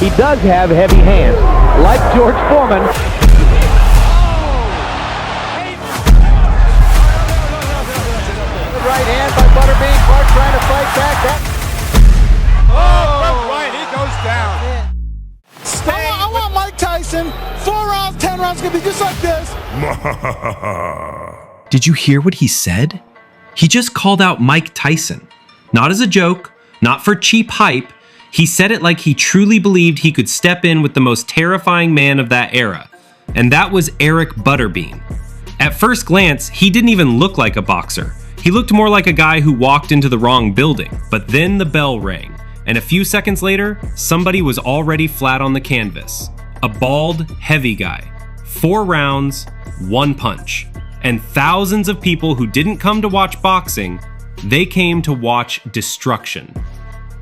he does have heavy hands, like George Foreman. Right hand by Butterbean. Clark trying to fight back. Right, he goes down. I want Mike Tyson. 4 rounds, 10 rounds, gonna be just like this. Did you hear what he said? He just called out Mike Tyson. Not as a joke, not for cheap hype. He said it like he truly believed he could step in with the most terrifying man of that era. And that was Eric Butterbean. At first glance, he didn't even look like a boxer. He looked more like a guy who walked into the wrong building. But then the bell rang, and a few seconds later, somebody was already flat on the canvas. A bald, heavy guy. 4 rounds, 1 punch. And thousands of people who didn't come to watch boxing, they came to watch destruction.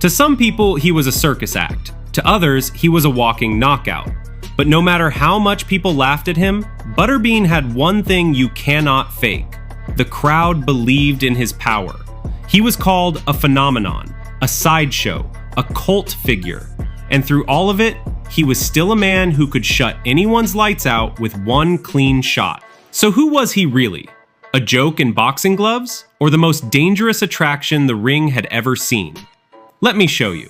To some people, he was a circus act. To others, he was a walking knockout. But no matter how much people laughed at him, Butterbean had one thing you cannot fake. The crowd believed in his power. He was called a phenomenon, a sideshow, a cult figure. And through all of it, he was still a man who could shut anyone's lights out with one clean shot. So who was he really? A joke in boxing gloves? Or the most dangerous attraction the ring had ever seen? Let me show you.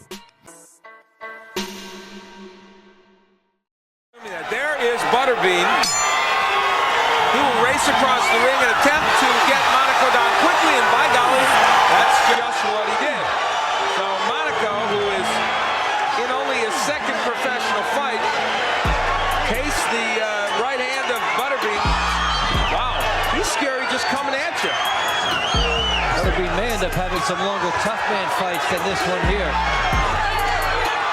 There is Butterbean. He will race across the ring and attempt to get Monaco down quickly, and by golly, that's just what he did. So Monaco, who is in only his 2nd professional fight, cased the right hand of Butterbean. Wow, he's scary just coming at you. Butterbean may end up having some longer tough man fights than this one here.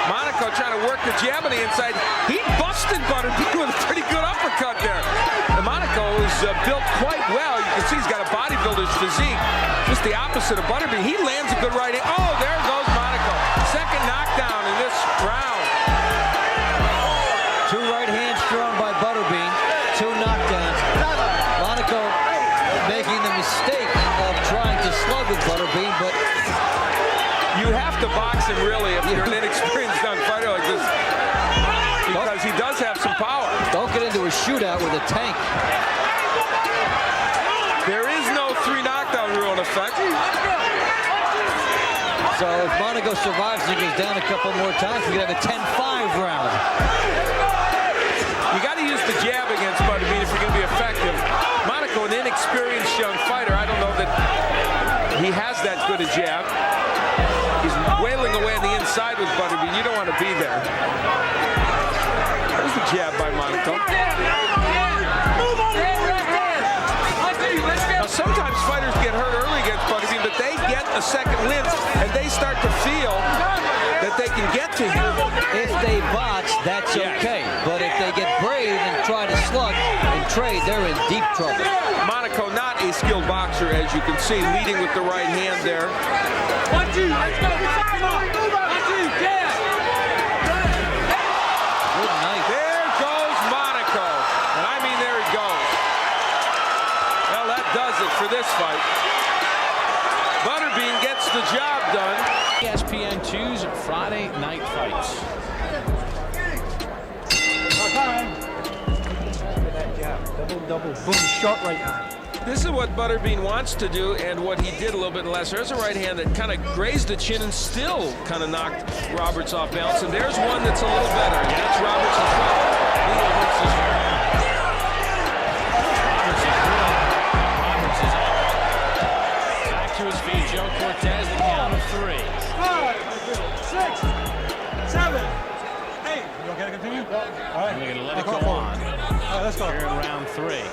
Monaco trying to work the jab on the inside. He busted Butterbean with a pretty good uppercut there. And Monaco is built quite well. You can see he's got a bodybuilder's physique. Just the opposite of Butterbean. He lands a good right hand. Oh, there goes Monaco. 2nd knockdown in this round. 2 right hands thrown by Butterbean. 2 knockdowns. Monaco making the mistake of trying to slug with Butterbean, but you have to box him really if you're an inexperienced young fighter like this, because he does have some power. Don't get into a shootout with a tank. There is no 3 knockdown rule in effect. So if Monaco survives and goes down a couple more times, we could have a 10-5 round. You got to use the jab against Butterbean if you're going to be effective. Monaco, an inexperienced young fighter, I don't know that he has that good a jab. He's wailing away on the inside with Butterbean. You don't want to be there. There's the jab by Monaco. Now, sometimes fighters get hurt early against Butterbean, but they get a second wind, and they start to feel that they can get to him. If they box, that's okay. But if they get brave and try to slug and trade, they're in deep trouble. Monaco, not a skilled boxer, as you can see, leading with the right hand there. 1, 2, let's go. Come on. 1, 2, yeah. Good night. There goes Monaco. And I mean, there he goes. Well, that does it for this fight. Butterbean gets the job done. ESPN 2's Friday Night Fights. Double, boom, shot right now. This is what Butterbean wants to do, and what he did a little bit less. There's a right hand that kind of grazed the chin and still kind of knocked Roberts off balance. And there's one that's a little better, and that's Roberts as well. Roberts is up. Back to his feet, Joe Cortez, the count of 3. 5, 6, 7, 8. You okay to continue? All right. We're going to let it go on. All right, let's go. Here in round 3.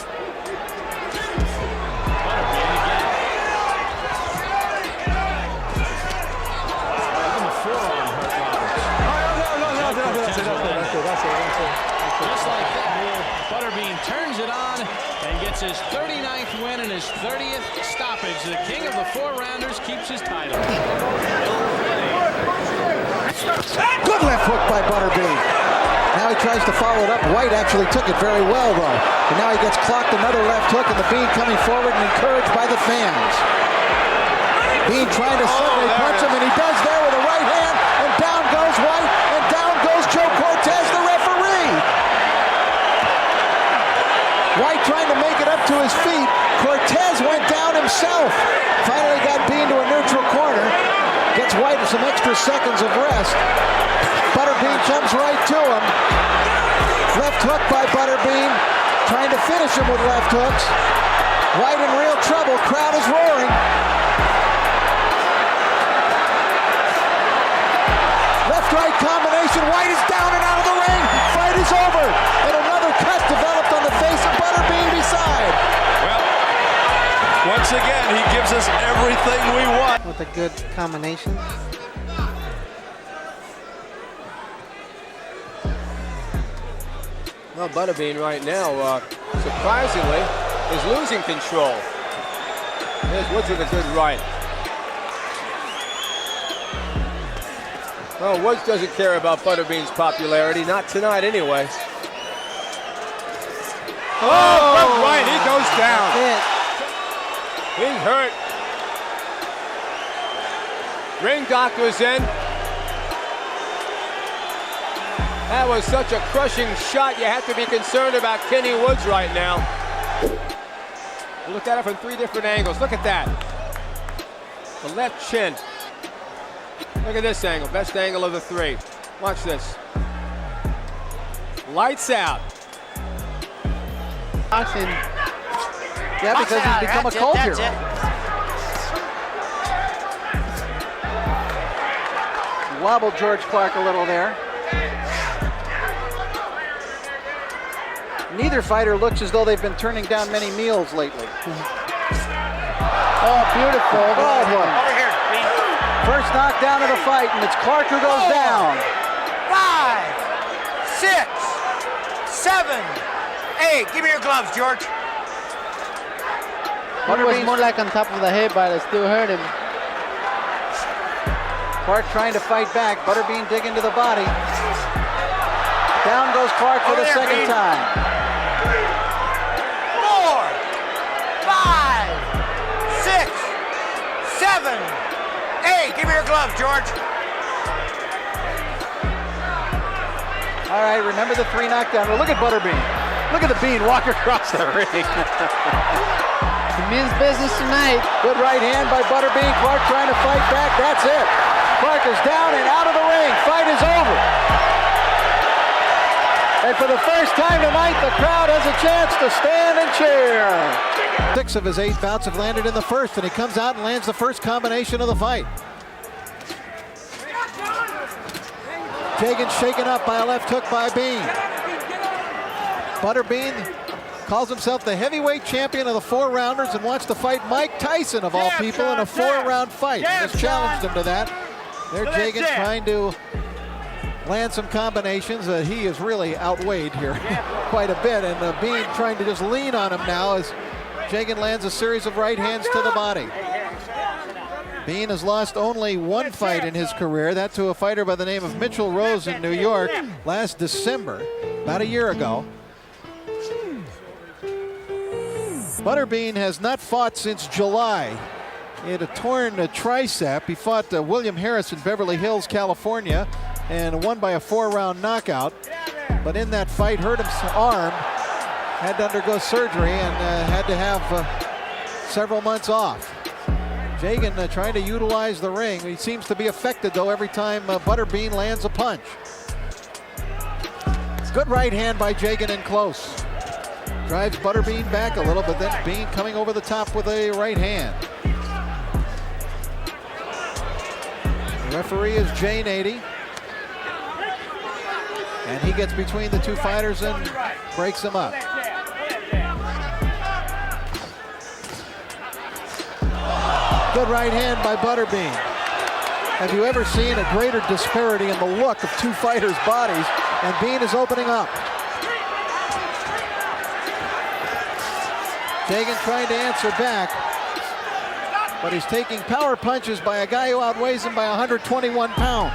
Just like that, Butterbean turns it on and gets his 39th win and his 30th stoppage. The king of the 4-rounders keeps his title. Good left hook by Butterbean. Now he tries to follow it up. White actually took it very well, though. And now he gets clocked another left hook, and the Bean coming forward and encouraged by the fans. Bean trying to Sunday punch him, and he does there with a right hand, and down goes White, and down goes Joe Cortez. his feet. Cortez went down himself. Finally got Bean to a neutral corner. Gets White some extra seconds of rest. Butterbean comes right to him. Left hook by Butterbean. Trying to finish him with left hooks. White in real trouble. Crowd is roaring. Left-right combination. White is down and out of the ring. Fight is over. And another cut developed on the face of Butterbean beside. Well, once again, he gives us everything we want. With a good combination. Well, Butterbean right now, surprisingly, is losing control. There's Woods with a good right. Well, Woods doesn't care about Butterbean's popularity, not tonight anyway. Oh, right, he goes down. He's hurt. Ring doctor's in. That was such a crushing shot. You have to be concerned about Kenny Woods right now. Look at it from 3 different angles. Look at that. The left chin. Look at this angle. Best angle of the 3. Watch this. Lights out. Boxing. Yeah, because he's become a cult hero. Wobbled George Clark a little there. Neither fighter looks as though they've been turning down many meals lately. Oh, beautiful. Baldwin. Over here. First knockdown of the fight, and it's Clark who goes 4, down. 5, 6, 7, 8. Give me your gloves, George. One was more like on top of the head, but it still hurt him. Clark trying to fight back. Butterbean digging to the body. Down goes Clark for the second time. 4, 5, 6, 7, 8. Give me your gloves, George. All right, remember the 3 knockdown. Well, look at Butterbean. Look at the Bean walk across the ring. He means business tonight. Good right hand by Butterbean. Clark trying to fight back. That's it. Clark is down and out of the ring. Fight is over. And for the first time tonight, the crowd has a chance to stand and cheer. 6 of his 8 bouts have landed in the first, and he comes out and lands the first combination of the fight. Jagan shaken up by a left hook by Bean. Butterbean calls himself the heavyweight champion of the 4-rounders and wants to fight Mike Tyson, of all people, in a 4-round fight. He has challenged him to that. There, Jagan trying to land some combinations that he is really outweighed here quite a bit, and Bean trying to just lean on him now as Jagan lands a series of right hands to the body. Bean has lost only 1 fight in his career, that to a fighter by the name of Mitchell Rose in New York last December, about a year ago. Butterbean has not fought since July. He had a torn tricep. He fought William Harris in Beverly Hills, California, and won by a 4-round knockout. But in that fight, hurt his arm, had to undergo surgery, and had to have several months off. Jagan trying to utilize the ring. He seems to be affected, though, every time Butterbean lands a punch. Good right hand by Jagan in close. Drives Butterbean back a little, but then Bean coming over the top with a right hand. The referee is Jay Nady. And he gets between the 2 fighters and breaks them up. Good right hand by Butterbean. Have you ever seen a greater disparity in the look of 2 fighters' bodies? And Bean is opening up. Jagan trying to answer back, but he's taking power punches by a guy who outweighs him by 121 pounds.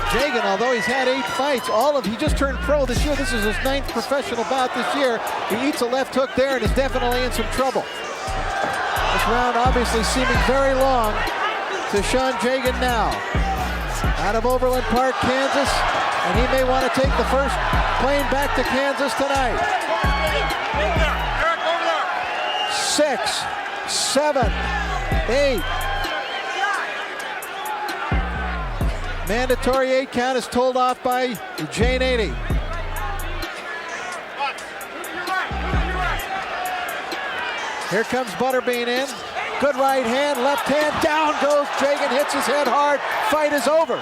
Jagan, although he's had 8 fights, he just turned pro this year. This is his 9th professional bout this year. He eats a left hook there and is definitely in some trouble. This round obviously seeming very long to Sean Jagan now. out of Overland Park, Kansas, and he may want to take the first plane back to Kansas tonight. 6, 7, 8. Mandatory 8 count is told off by J80. Here comes Butterbean in. Good right hand, left hand, down goes Jagan, hits his head hard. Fight is over.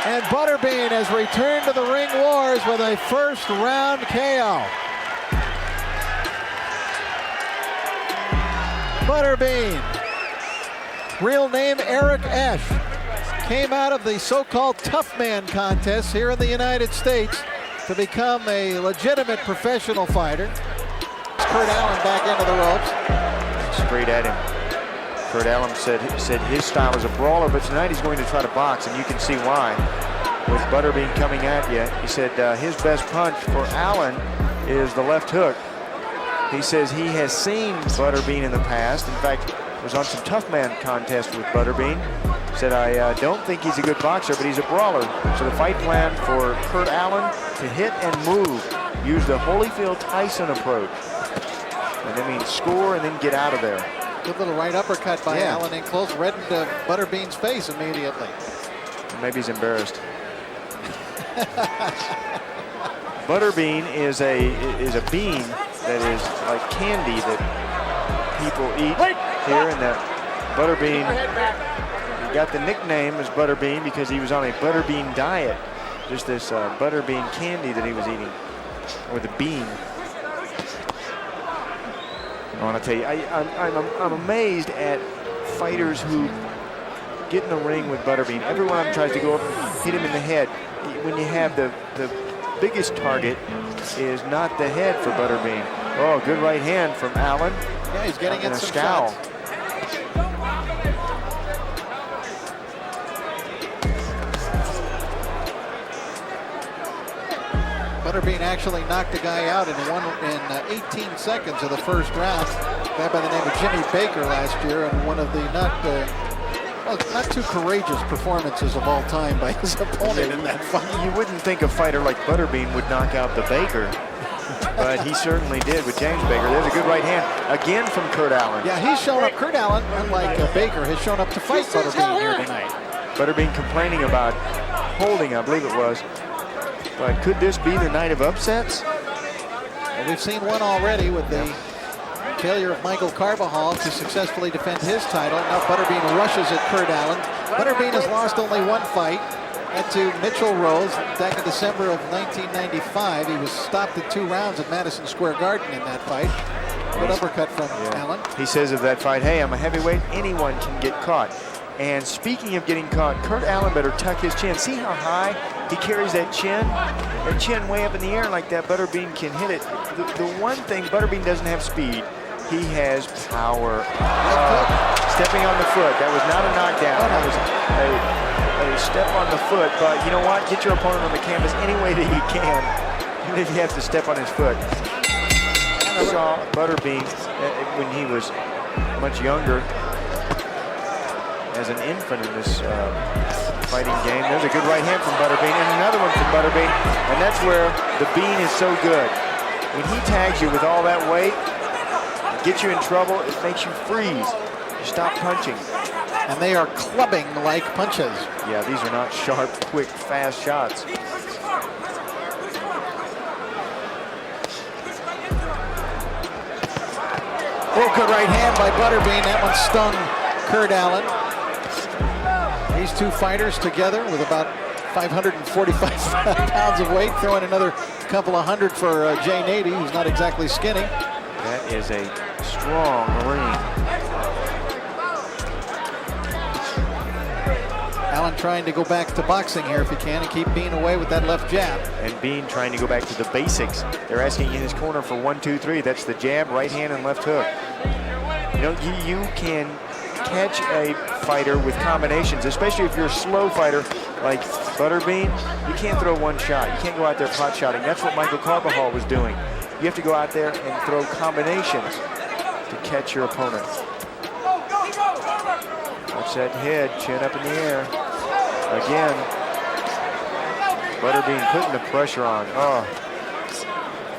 And Butterbean has returned to the ring wars with a first round KO. Butterbean, real name Eric Esch, came out of the so-called tough man contest here in the United States to become a legitimate professional fighter. Kurt Allen back into the ropes. Straight at him. Kurt Allen said his style is a brawler, but tonight he's going to try to box, and you can see why. With Butterbean coming at you, he said his best punch for Allen is the left hook. He says he has seen Butterbean in the past. In fact, was on some tough man contest with Butterbean. Said, I don't think he's a good boxer, but he's a brawler. So the fight plan for Kurt Allen to hit and move. Use the Holyfield Tyson approach. And that means score and then get out of there. Good little right uppercut by Allen in close, reddened Butterbean's face immediately. Maybe he's embarrassed. Butterbean is a bean that is like candy that people eat here, and that Butterbean, he got the nickname as Butterbean because he was on a Butterbean diet. Just this Butterbean candy that he was eating, or the bean. I want to tell you, I'm amazed at fighters who get in the ring with Butterbean. Every one of them tries to go up and hit him in the head. When you have the biggest target is not the head for Butterbean. Oh, good right hand from Allen. Yeah, he's getting in a some scowl. shots. Butterbean actually knocked a guy out in 18 seconds of the first round. A guy by the name of Jimmy Baker last year, and one of the not too courageous performances of all time by his opponent in that fight. You wouldn't think a fighter like Butterbean would knock out the Baker, but he certainly did with James Baker. There's a good right hand again from Kurt Allen. Yeah, he's shown up. Kurt Allen, unlike Baker, has shown up to fight Butterbean here tonight. Butterbean complaining about holding, I believe it was. But could this be the night of upsets? Well, we've seen one already with the failure of Michael Carbajal to successfully defend his title. Now Butterbean rushes at Kurt Allen. Butterbean has lost only one fight. That to Mitchell Rose back in December of 1995. He was stopped at 2 rounds at Madison Square Garden in that fight. Good uppercut from Allen. He says of that fight, hey, I'm a heavyweight. Anyone can get caught. And speaking of getting caught, Kurt Allen better tuck his chin. See how high he carries that chin? That chin way up in the air like that. Butterbean can hit it. The one thing, Butterbean doesn't have speed. He has power. Stepping on the foot. That was not a knockdown. That was a step on the foot. But you know what? Get your opponent on the canvas any way that you can, even if you have to step on his foot. I saw Butterbean when he was much younger, as an infant in this fighting game. There's a good right hand from Butterbean, and another one from Butterbean, and that's where the bean is so good. When he tags you with all that weight, it gets you in trouble, it makes you freeze. You stop punching. And they are clubbing like punches. Yeah, these are not sharp, quick, fast shots. Oh, good right hand by Butterbean. That one stung Kurt Allen. These two fighters together with about 545 pounds of weight, throwing another couple of hundred for Jay Nady, who's not exactly skinny. That is a strong Marine. Allen trying to go back to boxing here if he can and keep Bean away with that left jab. And Bean trying to go back to the basics. They're asking in his corner for 1, 2, 3. That's the jab, right hand, and left hook. You know, you can catch a fighter with combinations, especially if you're a slow fighter like Butterbean. You can't throw one shot. You can't go out there pot shotting. That's what Michael Carbajal was doing. You have to go out there and throw combinations to catch your opponent. Watch that head, chin up in the air. Again, Butterbean putting the pressure on. Oh.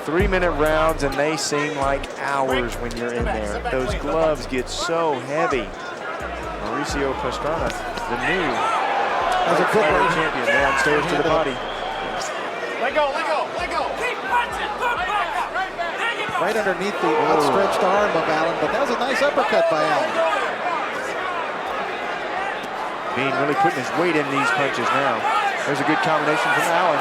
3-minute rounds, and they seem like hours when you're in there. Those gloves get so heavy. Mauricio Pastrana, the new champion, downstairs to the body. Let go, let go, let go. Keep punching, Right underneath the outstretched arm of Allen, but that was a nice uppercut by Allen. Bean really putting his weight in these punches now. There's a good combination from Allen.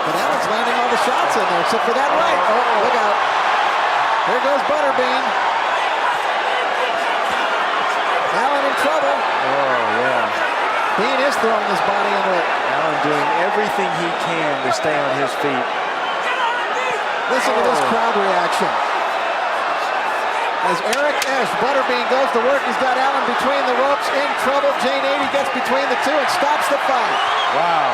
But Allen's landing all the shots in there, except for that right. Oh, look out. There goes Butterbean. Allen in trouble. Oh, yeah. Bean is throwing his body into it. Allen doing everything he can to stay on his feet. Listen to this crowd reaction. As Eric Esch, Butterbean goes to work, he's got Allen between the ropes, in trouble. Jane 80 gets between the two and stops the fight. Wow.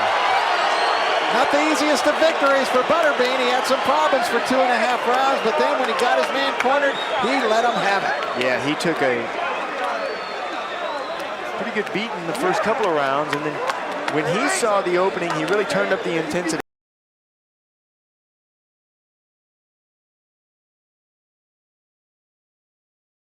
Not the easiest of victories for Butterbean. He had some problems for 2.5 rounds, but then when he got his man cornered, he let him have it. Yeah, he took a pretty good beat in the first couple of rounds, and then when he saw the opening, he really turned up the intensity.